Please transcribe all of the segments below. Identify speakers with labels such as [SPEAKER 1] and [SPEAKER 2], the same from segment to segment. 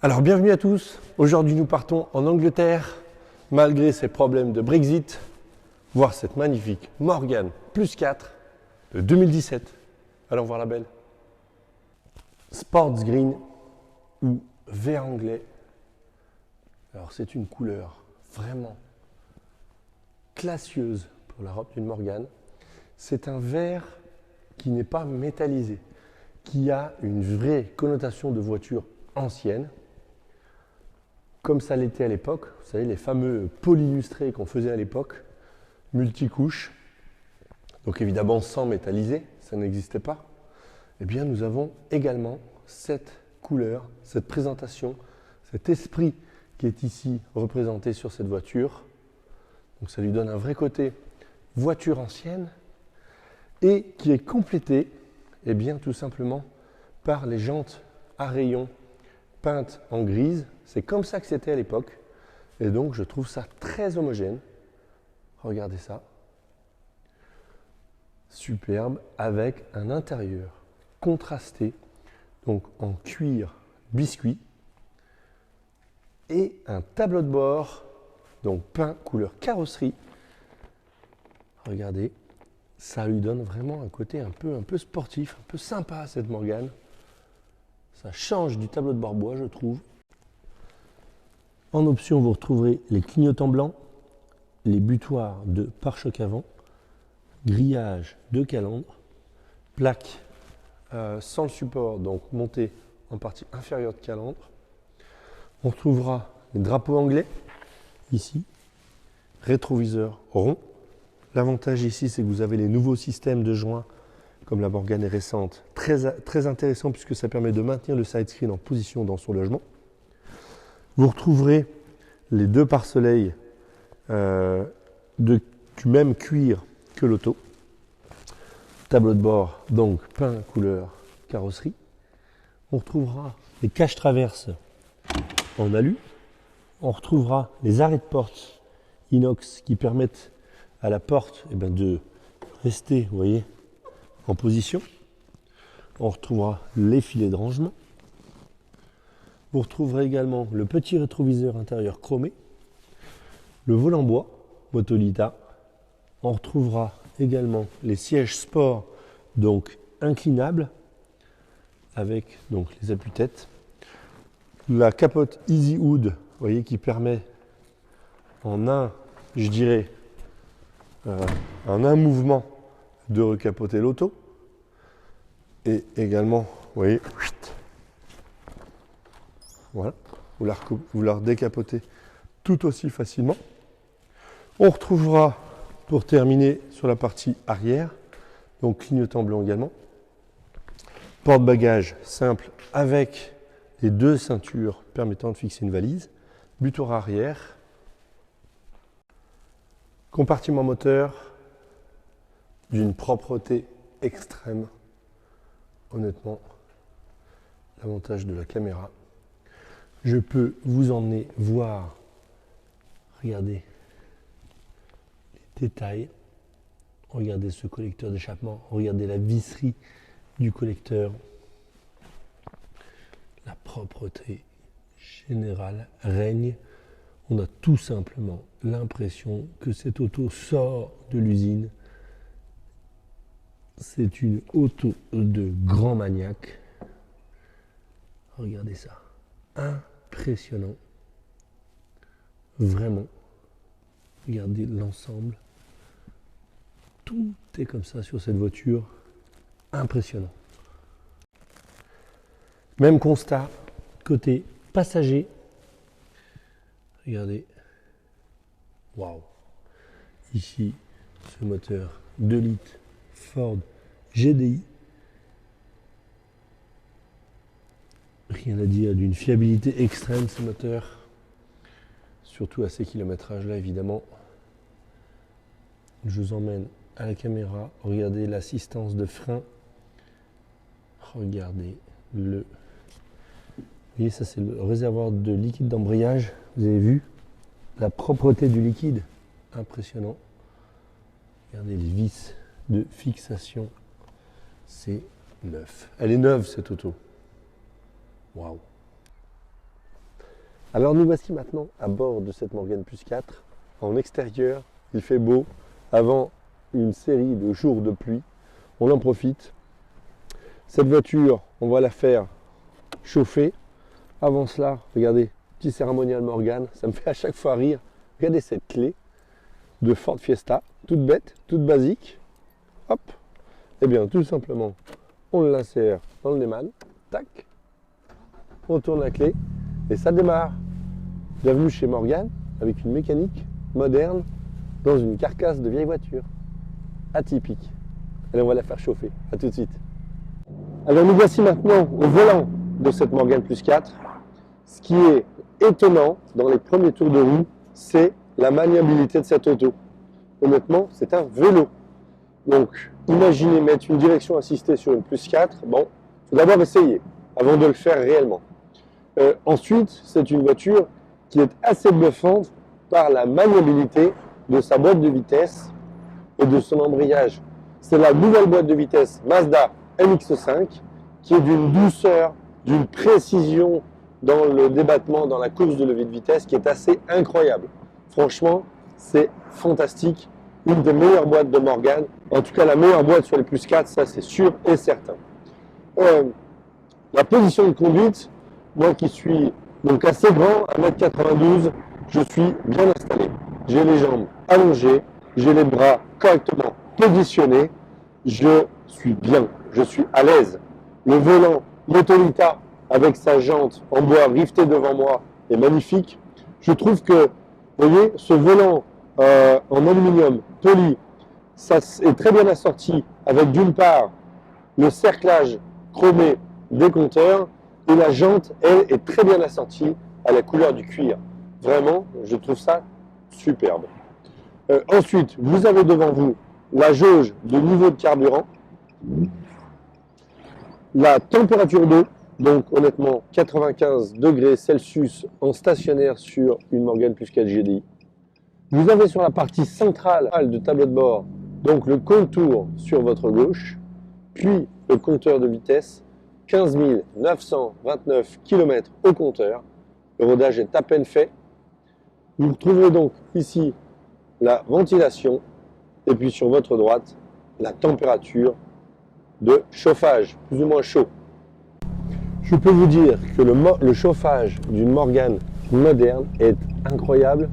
[SPEAKER 1] Alors bienvenue à tous, aujourd'hui nous partons en Angleterre, malgré ses problèmes de Brexit, voir cette magnifique Morgan plus 4 de 2017. Allons voir la belle. Sports Green ou vert anglais. Alors c'est une couleur vraiment classieuse pour la robe d'une Morgan. C'est un vert qui n'est pas métallisé, qui a une vraie connotation de voiture ancienne, comme ça l'était à l'époque. Vous savez, les fameux polylustrés qu'on faisait à l'époque, multicouches, donc évidemment sans métalliser, ça n'existait pas. Eh bien, nous avons également cette couleur, cette présentation, cet esprit qui est ici représenté sur cette voiture. Donc ça lui donne un vrai côté voiture ancienne et qui est complété, eh bien, tout simplement par les jantes à rayons peintes en grise. C'est comme ça que c'était à l'époque. Et donc, je trouve ça très homogène. Regardez ça. Superbe, avec un intérieur contrasté, donc en cuir biscuit, et un tableau de bord, donc peint couleur carrosserie. Regardez, ça lui donne vraiment un côté un peu sportif, un peu sympa à cette Morgan. Ça change du tableau de bord bois, je trouve. En option, vous retrouverez les clignotants blancs, les butoirs de pare-choc avant, grillage de calandre, plaque sans le support, donc montée en partie inférieure de calandre. On retrouvera les drapeaux anglais, ici, rétroviseur rond. L'avantage ici, c'est que vous avez les nouveaux systèmes de joints, comme la Morgan est récente, très intéressant puisque ça permet de maintenir le side screen en position dans son logement. Vous retrouverez les deux pare-soleils du même cuir que l'auto. Tableau de bord, donc peint couleur carrosserie. On retrouvera les caches-traverses en alu. On retrouvera les arrêts de porte inox qui permettent à la porte de rester, vous voyez, en position. On retrouvera les filets de rangement. Vous retrouverez également le petit rétroviseur intérieur chromé, le volant bois Motolita. On retrouvera également les sièges sport, donc inclinables, avec donc les appuis-têtes. La capote Easy Hood, vous voyez, qui permet en un mouvement de recapoter l'auto. Et également, vous voyez, voilà, vous la redécapotez tout aussi facilement. On retrouvera, pour terminer, sur la partie arrière, donc clignotant blanc également, porte-bagages simple avec les deux ceintures permettant de fixer une valise, butoir arrière, compartiment moteur d'une propreté extrême. Honnêtement, l'avantage de la caméra. Je peux vous emmener voir, regardez les détails, regardez ce collecteur d'échappement, regardez la visserie du collecteur, la propreté générale règne. On a tout simplement l'impression que cette auto sort de l'usine. C'est une auto de grand maniaque. Regardez ça. Impressionnant. Vraiment. Regardez l'ensemble. Tout est comme ça sur cette voiture. Impressionnant. Même constat côté passager. Regardez. Waouh. Ici, ce moteur 2 litres Ford GDI. Rien à dire, d'une fiabilité extrême ce moteur, surtout à ces kilométrages-là évidemment. Je vous emmène à la caméra, regardez l'assistance de frein, regardez le... Vous voyez, ça c'est le réservoir de liquide d'embrayage, vous avez vu la propreté du liquide, impressionnant. Regardez les vis de fixation, c'est neuf. Elle est neuve cette auto. Waouh. Alors nous voici maintenant à bord de cette Morgane Plus 4, en extérieur, il fait beau, avant une série de jours de pluie, on en profite. Cette voiture, on va la faire chauffer. Avant cela, regardez, petit cérémonial Morgane, ça me fait à chaque fois rire. Regardez cette clé de Ford Fiesta, toute bête, toute basique. Hop, et bien tout simplement, on l'insère dans le Neyman, tac, on tourne la clé et ça démarre. Bienvenue chez Morgane avec une mécanique moderne dans une carcasse de vieille voiture. Atypique. Allez, on va la faire chauffer. A tout de suite. Alors nous voici maintenant au volant de cette Morgane Plus 4. Ce qui est étonnant dans les premiers tours de roue, c'est la maniabilité de cette auto. Honnêtement, c'est un vélo. Donc, imaginez mettre une direction assistée sur une Plus 4. Bon, il faut d'abord essayer avant de le faire réellement. Ensuite, c'est une voiture qui est assez bluffante par la maniabilité de sa boîte de vitesse et de son embrayage. C'est la nouvelle boîte de vitesse Mazda MX-5 qui est d'une douceur, d'une précision dans le débattement, dans la course de levée de vitesse qui est assez incroyable. Franchement, c'est fantastique. Une des meilleures boîtes de Morgane. En tout cas, la meilleure boîte sur les Plus 4, ça c'est sûr et certain. La position de conduite, moi qui suis donc assez grand, 1m92, je suis bien installé. J'ai les jambes allongées, j'ai les bras correctement positionnés, je suis bien, je suis à l'aise. Le volant Motolita avec sa jante en bois rivetée devant moi est magnifique. Je trouve que, vous voyez, ce volant en aluminium poli, ça est très bien assorti avec d'une part le cerclage chromé des compteurs et la jante, elle, est très bien assortie à la couleur du cuir. Vraiment, je trouve ça superbe. Ensuite, vous avez devant vous la jauge de niveau de carburant, la température d'eau, donc honnêtement 95 degrés Celsius en stationnaire sur une Morgane Plus 4 GDI. Vous avez sur la partie centrale du tableau de bord donc le contour sur votre gauche, puis le compteur de vitesse, 15 929 km au compteur. Le rodage est à peine fait. Vous retrouverez donc ici la ventilation et puis sur votre droite la température de chauffage, plus ou moins chaud. Je peux vous dire que le chauffage d'une Morgane moderne est incroyable.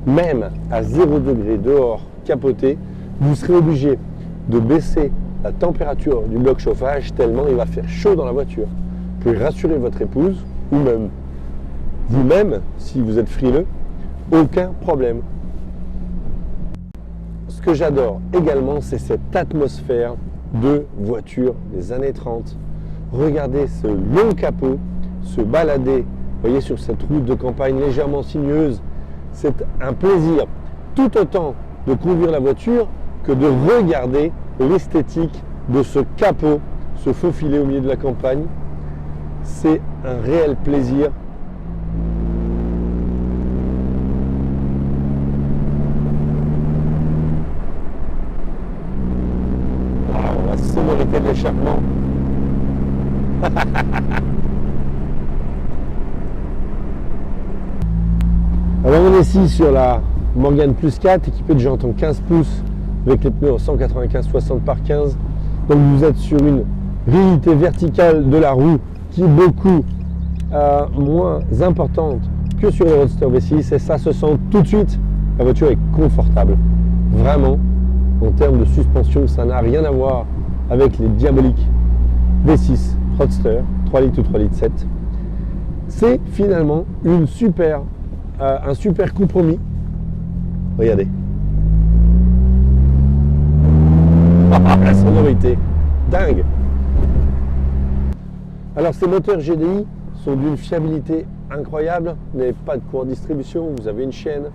[SPEAKER 1] Même à 0 degré dehors capoté, vous serez obligé de baisser la température du bloc chauffage tellement il va faire chaud dans la voiture. Vous pouvez rassurer votre épouse ou même vous-même, si vous êtes frileux, aucun problème. Ce que j'adore également, c'est cette atmosphère de voiture des années 30. Regardez ce long capot se balader, vous voyez, sur cette route de campagne légèrement sinueuse. C'est un plaisir tout autant de conduire la voiture que de regarder l'esthétique de ce capot se faufiler au milieu de la campagne. C'est un réel plaisir. Wow, la sonorité de l'échappement. Alors on est ici sur la Morgane Plus 4 équipée de jantes en 15 pouces avec les pneus en 195/60 par 15. Donc vous êtes sur une rigidité verticale de la roue qui est beaucoup moins importante que sur les Roadster V6 et ça se sent tout de suite. La voiture est confortable. Vraiment, en termes de suspension, ça n'a rien à voir avec les diaboliques V6 Roadster 3 litres ou 3 litres 7. C'est finalement un super compromis. Regardez. La sonorité, dingue. Alors ces moteurs GDI sont d'une fiabilité incroyable. Vous n'avez pas de courant de distribution, vous avez une chaîne.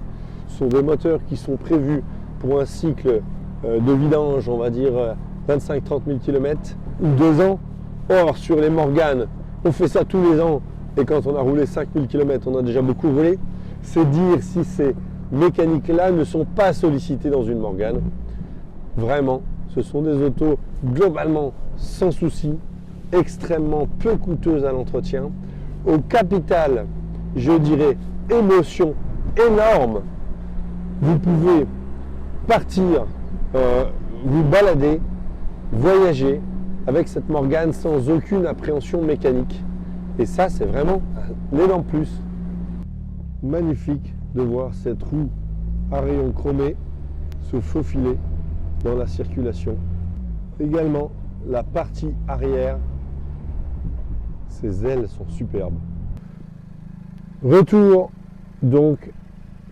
[SPEAKER 1] Ce sont des moteurs qui sont prévus pour un cycle de vidange, on va dire 25-30 000 km ou 2 ans. Or sur les Morgane, on fait ça tous les ans et quand on a roulé 5000 km, on a déjà beaucoup roulé. C'est dire si ces mécaniques-là ne sont pas sollicitées dans une Morgane. Vraiment, ce sont des autos globalement sans souci, extrêmement peu coûteuses à l'entretien. Au capital, je dirais, émotion énorme. Vous pouvez partir, vous balader, voyager avec cette Morgane sans aucune appréhension mécanique. Et ça, c'est vraiment un énorme plus. Magnifique de voir cette roue à rayons chromés se faufiler dans la circulation. Également, la partie arrière, ses ailes sont superbes. Retour donc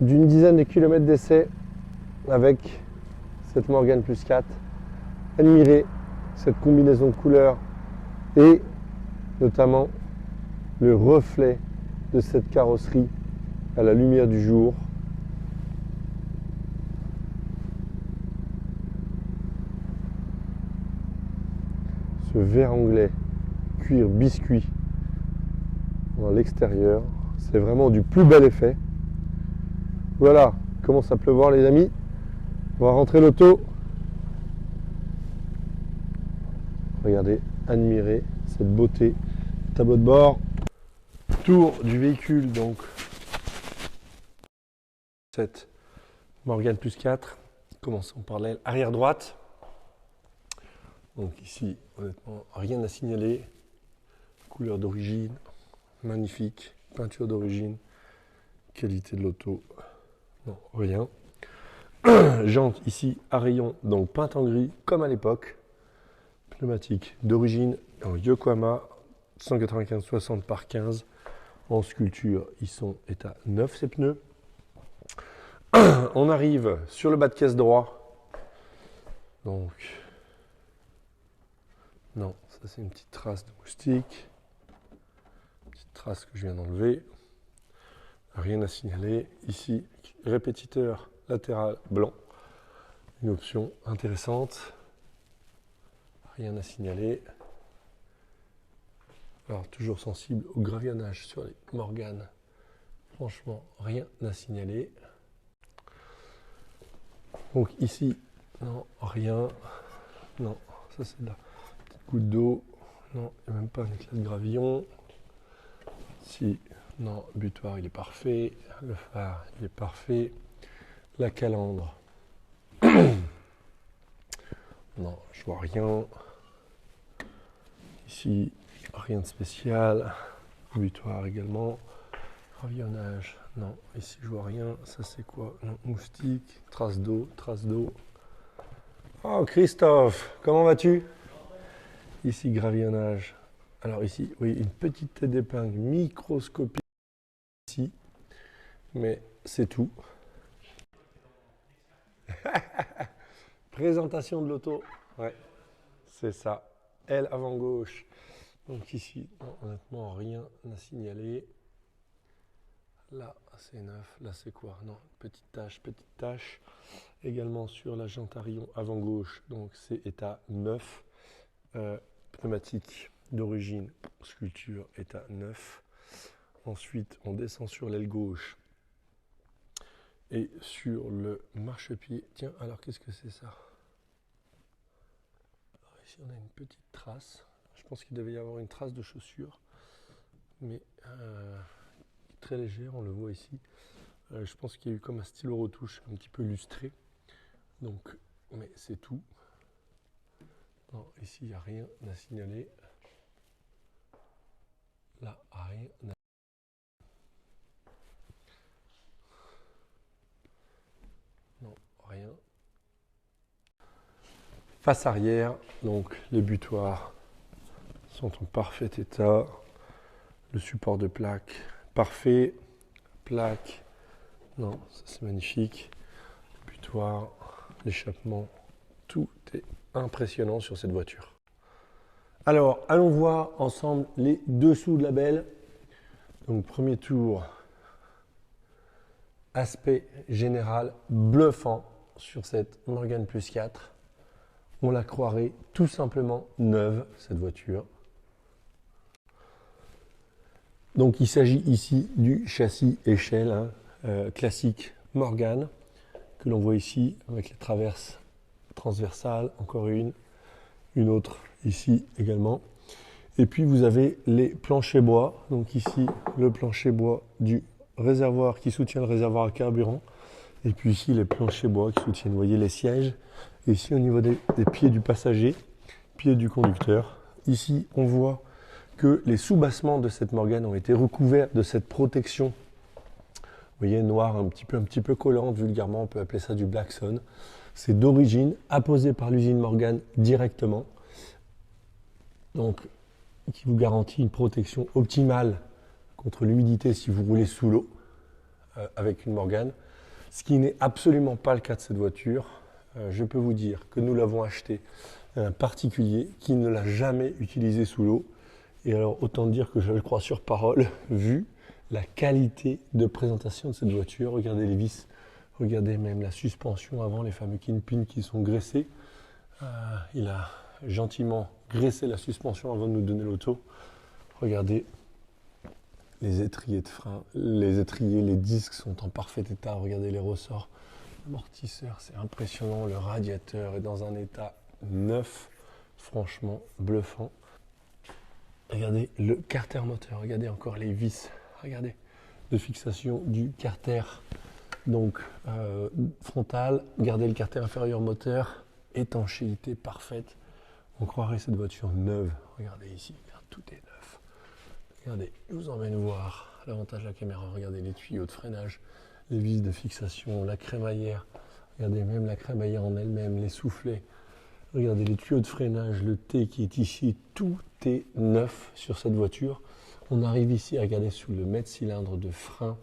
[SPEAKER 1] d'une dizaine de kilomètres d'essai avec cette Morgane Plus 4. Admirez cette combinaison de couleurs et notamment le reflet de cette carrosserie à la lumière du jour. Ce vert anglais cuir biscuit dans l'extérieur, c'est vraiment du plus bel effet. Voilà, il commence à pleuvoir les amis. On va rentrer l'auto. Regardez, admirez cette beauté. Tableau de bord. Tour du véhicule donc. Cette Morgane Plus 4. Commençons par l'aile arrière droite. Donc ici, honnêtement, rien à signaler. Couleur d'origine, magnifique. Peinture d'origine. Qualité de l'auto, non, rien. Jante ici à rayon, donc peinte en gris comme à l'époque. Pneumatique d'origine en Yokohama 195/60 par 15. En sculpture, ils sont état neuf ces pneus. On arrive sur le bas de caisse droit. Donc, non, ça c'est une petite trace de moustique. Petite trace que je viens d'enlever. Rien à signaler. Ici, répétiteur latéral blanc. Une option intéressante. Rien à signaler. Alors, toujours sensible au gravillonnage sur les Morgane. Franchement, rien à signaler. Donc ici, non, rien. Non, ça c'est de la petite goutte d'eau. Non, il n'y a même pas un éclat de gravillon. Ici, non, le butoir il est parfait. Le phare il est parfait. La calandre. Non, je vois rien. Ici, rien de spécial. Butoir également. Gravillonnage. Non, ici je vois rien. Ça c'est quoi? Non, moustique. Trace d'eau, trace d'eau. Oh Christophe, comment vas-tu? Ici gravillonnage. Alors ici, oui, une petite tête d'épingle microscopique ici. Mais c'est tout. Présentation de l'auto. Ouais, c'est ça. Aile avant gauche. Donc ici, non, honnêtement, rien à signaler. Là, c'est neuf. Là, c'est quoi? Non, petite tache. Également sur la jante à rayon avant gauche. Donc c'est état neuf. Pneumatique d'origine, sculpture état neuf. Ensuite, on descend sur l'aile gauche. Et sur le marchepied, tiens, alors qu'est-ce que c'est ça? Alors ici, on a une petite trace. Je pense qu'il devait y avoir une trace de chaussure, mais très légère, on le voit ici. Je pense qu'il y a eu comme un stylo retouche un petit peu lustré. Donc, mais c'est tout. Non, ici, il n'y a rien à signaler. Là, rien à... Non, rien. Face arrière, donc les butoirs sont en parfait état. Le support de plaque, parfait. Plaque, non, ça c'est magnifique. Le butoir, l'échappement, tout est impressionnant sur cette voiture. Alors, allons voir ensemble les dessous de la belle. Donc, premier tour, aspect général bluffant sur cette Morgane Plus 4. On la croirait tout simplement neuve, cette voiture. Donc, il s'agit ici du châssis échelle classique Morgane, que l'on voit ici avec les traverses transversales, encore une autre ici également. Et puis vous avez les planchers bois. Donc ici, le plancher bois du réservoir qui soutient le réservoir à carburant. Et puis ici, les planchers bois qui soutiennent, vous voyez, les sièges. Et ici, au niveau des pieds du passager, pieds du conducteur. Ici, on voit que les sous-bassements de cette Morgane ont été recouverts de cette protection, vous voyez, noire, un petit peu collante, vulgairement, on peut appeler ça du Blackson. C'est d'origine, apposé par l'usine Morgane directement, donc qui vous garantit une protection optimale contre l'humidité si vous roulez sous l'eau avec une Morgane, ce qui n'est absolument pas le cas de cette voiture. Je peux vous dire que nous l'avons acheté à un particulier qui ne l'a jamais utilisé sous l'eau. Et alors, autant dire que je le crois sur parole, vu la qualité de présentation de cette voiture. Regardez les vis, regardez même la suspension avant, les fameux kingpins qui sont graissés. Il a gentiment graissé la suspension avant de nous donner l'auto. Regardez les étriers de frein, les étriers, les disques sont en parfait état. Regardez les ressorts, l'amortisseur, c'est impressionnant. Le radiateur est dans un état neuf, franchement bluffant. Regardez le carter moteur, regardez encore les vis, regardez, de fixation du carter donc frontal, regardez le carter inférieur moteur, étanchéité parfaite. On croirait cette voiture neuve. Regardez ici, tout est neuf. Regardez, je vous emmène voir l'avantage de la caméra. Regardez les tuyaux de freinage, les vis de fixation, la crémaillère. Regardez même la crémaillère en elle-même, les soufflets. Regardez les tuyaux de freinage, le T qui est ici, tout est neuf sur cette voiture. On arrive ici, regardez sous le mètre-cylindre de frein,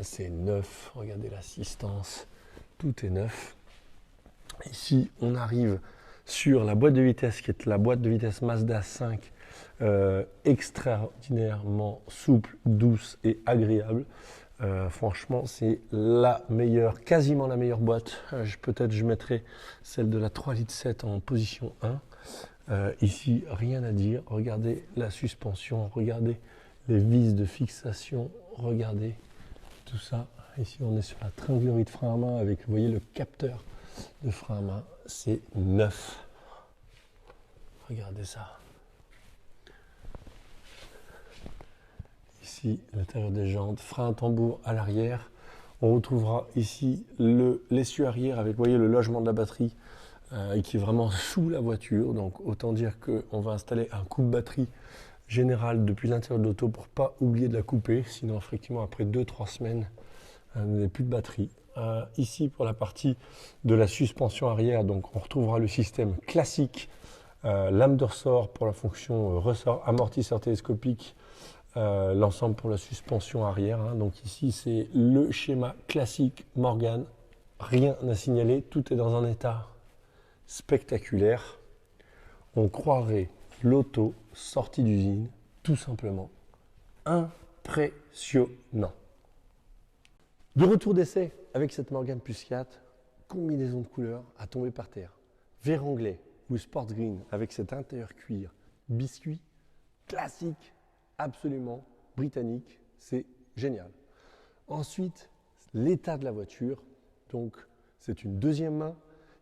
[SPEAKER 1] c'est neuf. Regardez l'assistance, tout est neuf. Ici, on arrive sur la boîte de vitesse qui est la boîte de vitesse Mazda 5, extraordinairement souple, douce et agréable. Franchement, c'est la meilleure, quasiment la meilleure boîte. Peut-être je mettrai celle de la 3,7 litres en position 1. Ici, rien à dire. Regardez la suspension, regardez les vis de fixation, regardez tout ça. Ici, on est sur la tringlerie de frein à main avec, vous voyez, le capteur de frein à main. C'est neuf. Regardez ça. Ici, l'intérieur des jantes, frein à tambour à l'arrière. On retrouvera ici l'essieu arrière avec, vous voyez, le logement de la batterie qui est vraiment sous la voiture. Donc, autant dire qu'on va installer un coupe-batterie général depuis l'intérieur de l'auto pour ne pas oublier de la couper. Sinon, effectivement, après 2-3 semaines, vous n'avez plus de batterie. Ici, pour la partie de la suspension arrière, donc on retrouvera le système classique, lame de ressort pour la fonction ressort, amortisseur télescopique, l'ensemble pour la suspension arrière. Donc ici, c'est le schéma classique Morgane. Rien à signaler, tout est dans un état spectaculaire. On croirait l'auto sortie d'usine, tout simplement. Impressionnant. De retour d'essai avec cette Morgane Plus 4, combinaison de couleurs à tomber par terre. Vert anglais ou sport green avec cet intérieur cuir biscuit, classique, absolument britannique, c'est génial. Ensuite, l'état de la voiture, donc c'est une deuxième main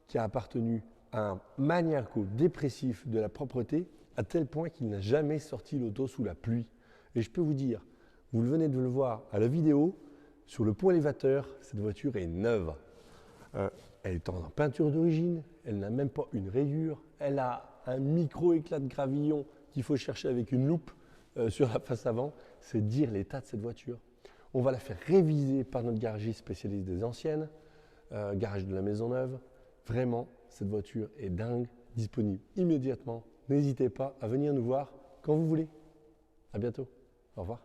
[SPEAKER 1] qui a appartenu à un maniaco dépressif de la propreté à tel point qu'il n'a jamais sorti l'auto sous la pluie. Et je peux vous dire, vous venez de le voir à la vidéo, sur le pont élévateur, cette voiture est neuve. Elle est en peinture d'origine, elle n'a même pas une rayure, elle a un micro éclat de gravillon qu'il faut chercher avec une loupe sur la face avant. C'est dire l'état de cette voiture. On va la faire réviser par notre garagiste spécialiste des anciennes, garage de la Maisonneuve. Vraiment, cette voiture est dingue, disponible immédiatement. N'hésitez pas à venir nous voir quand vous voulez. À bientôt. Au revoir.